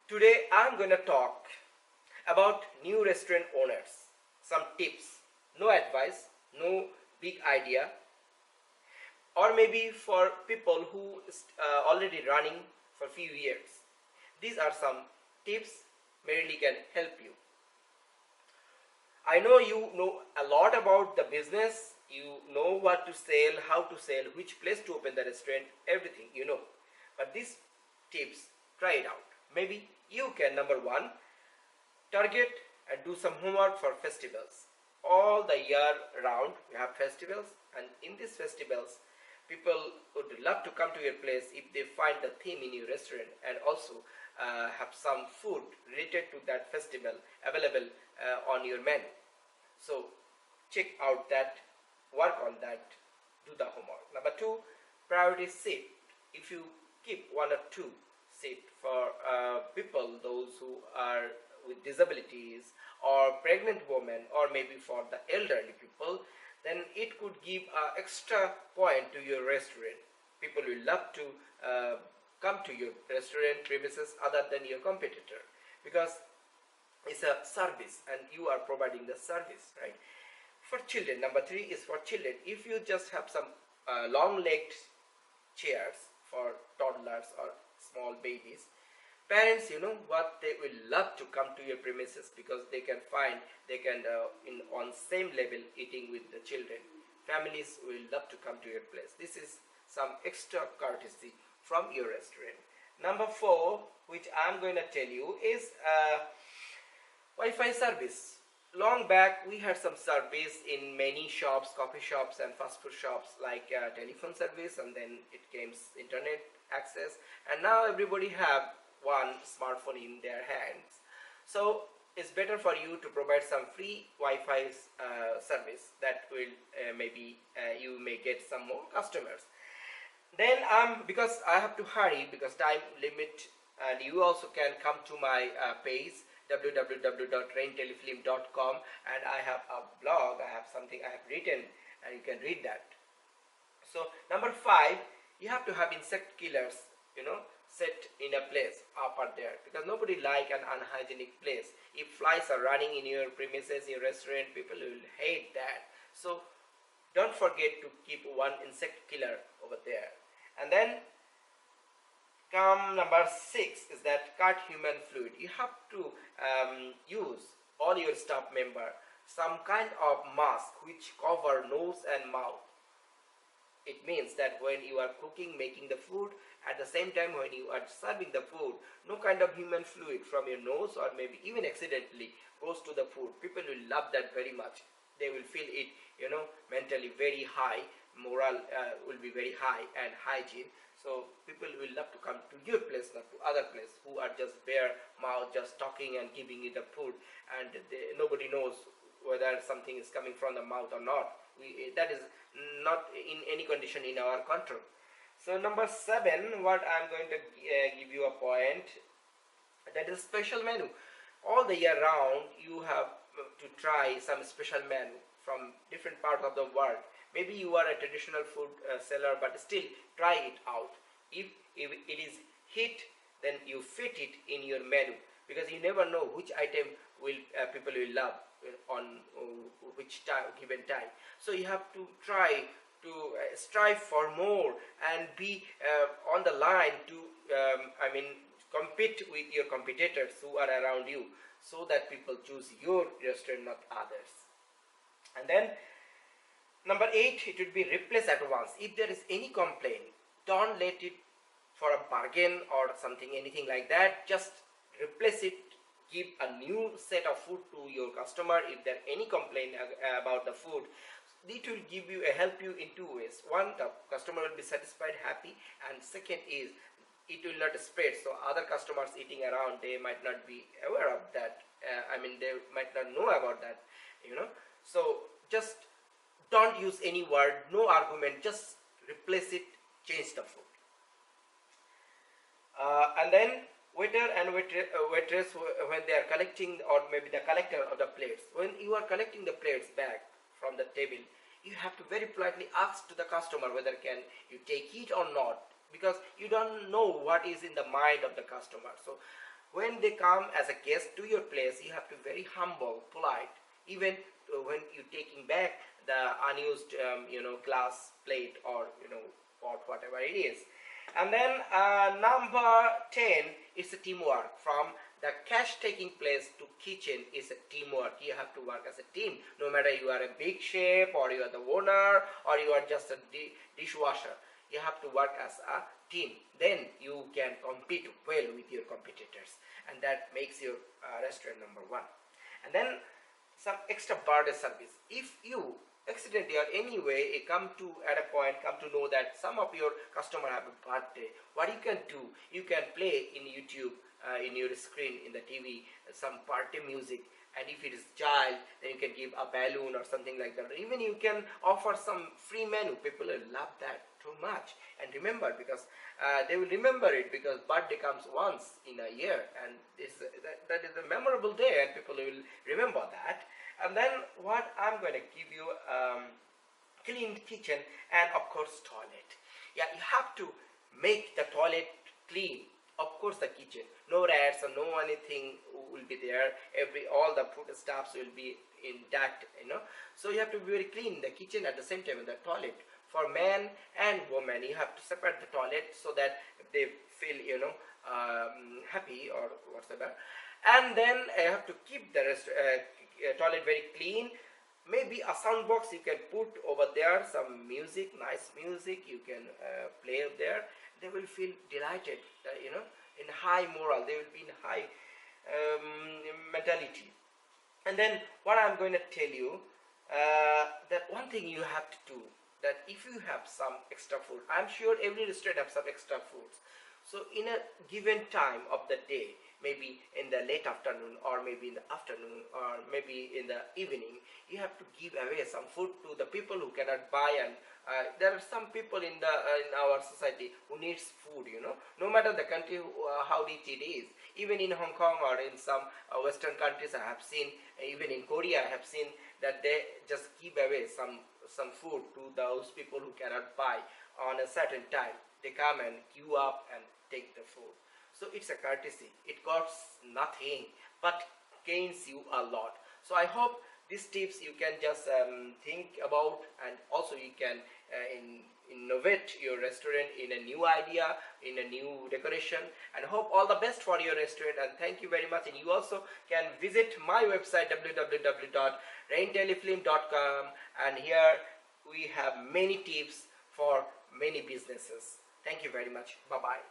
Today I'm going to talk about new restaurant owners. Some tips, no advice, no big idea, or maybe for people who already running for few years. These are some tips merely can help you. I know you know a lot about the business, you know what to sell, how to sell, which place to open the restaurant, everything you know. But these tips, try it out. Maybe you can, number one, target and do some homework for festivals. All the year round we have festivals, and in these festivals people would love to come to your place if they find the theme in your restaurant, and also have some food related to that festival available on your menu. So check out that, work on that, do the homework. Number two, priority seat. If you keep one or two seat for people, those who are with disabilities or pregnant women, or maybe for the elderly people, then it could give extra point to your restaurant. People will love to come to your restaurant premises other than your competitor, because it's a service and you are providing the service, right? For children, number three is for children. If you just have some long-legged chairs for toddlers or small babies, parents, you know what, they will love to come to your premises because they can find they can in on same level eating with the children. Families will love to come to your place. This is some extra courtesy from your restaurant. Number four, which I'm going to tell you, is Wi-Fi service. Long back we had some service in many shops, coffee shops and fast food shops, like telephone service, and then it came internet access, and now everybody have one smartphone in their hands. So it's better for you to provide some free Wi-Fi service that will maybe you may get some more customers. Then because I have to hurry because time limit, and you also can come to my page www.raintelefilm.com, and I have a blog, I have something I have written, and you can read that. So number five, you have to have insect killers, set in a place up there, because nobody like an unhygienic place. If flies are running in your premises, your restaurant, people will hate that. So don't forget to keep one insect killer over there. And then come number six is that cut human fluid. You have to use all your staff member some kind of mask which cover nose and mouth. It means that when you are cooking, making the food, at the same time when you are serving the food, no kind of human fluid from your nose or maybe even accidentally goes to the food. People will love that very much. They will feel it, mentally very high. Morale will be very high, and hygiene. So people will love to come to your place, not to other place who are just bare mouth, just talking and giving you the food, and nobody knows whether something is coming from the mouth or not. That is not in any condition in our control. So number seven, what I'm going to give you a point, that is special menu. All the year round you have to try some special menu from different parts of the world. Maybe you are a traditional food seller, but still try it out. If it is hit, then you fit it in your menu, because you never know which item will people will love on which time, given time. So you have to try to strive for more and be on the line to compete with your competitors who are around you, so that people choose your restaurant, not others. And then number eight, it would be replace at once. If there is any complaint, don't let it for a bargain or something, anything like that. Just replace it. Give a new set of food to your customer. If there any complaint about the food, it will give you help you in two ways. One, the customer will be satisfied, happy, and second is it will not spread. So other customers eating around, they might not be aware of that. They might not know about that. So just don't use any word, no argument, just replace it, change the food. And then waiter and waitress, when they are collecting, or maybe the collector of the plates, when you are collecting the plates back from the table, you have to very politely ask to the customer whether can you take it or not, because you don't know what is in the mind of the customer. So when they come as a guest to your place, you have to be very humble, polite, even when you're taking back the unused glass plate or pot, whatever it is. And then number 10 is a teamwork. From the cash taking place to kitchen is a teamwork. You have to work as a team, no matter you are a big chef or you are the owner or you are just a dishwasher. You have to work as a team. Then you can compete well with your competitors, and that makes your restaurant number 1. And then some extra birthday service. If you accidentally or anyway come to know that some of your customer have a birthday, what you can do, you can play in YouTube, in your screen in the TV, some party music. And if it is child, then you can give a balloon or something like that. Even you can offer some free menu. People will love that too much. And remember, because they will remember it, because birthday comes once in a year, and that is a memorable day, and people will remember that. And then what I'm going to give you, clean kitchen and of course toilet. Yeah, you have to make the toilet clean. Of course the kitchen, no rats or no anything will be there. All the food stuffs will be intact, so you have to be very clean the kitchen. At the same time, the toilet for man and woman, you have to separate the toilet so that they feel happy or whatever. And then you have to keep the toilet very clean. Maybe a sound box you can put over there, some music, nice music you can play up there. They will feel delighted, in high moral. They will be in high mentality. And then what I'm going to tell you, that one thing you have to do, that if you have some extra food, I'm sure every restaurant has some extra foods. So in a given time of the day, maybe in the late afternoon or maybe in the afternoon or maybe in the evening, you have to give away some food to the people who cannot buy. And there are some people in our society who needs food, no matter the country how rich it is. Even in Hong Kong or in some western countries, I have seen, even in Korea I have seen, that they just give away some food to those people who cannot buy on a certain time. They come and queue up and take the food. So it's a courtesy. It costs nothing but gains you a lot. So I hope these tips you can just think about, and also you can innovate your restaurant in a new idea, in a new decoration. And hope all the best for your restaurant, and thank you very much. And you also can visit my website www.raintelefilm.com, and here we have many tips for many businesses. Thank you very much. Bye bye.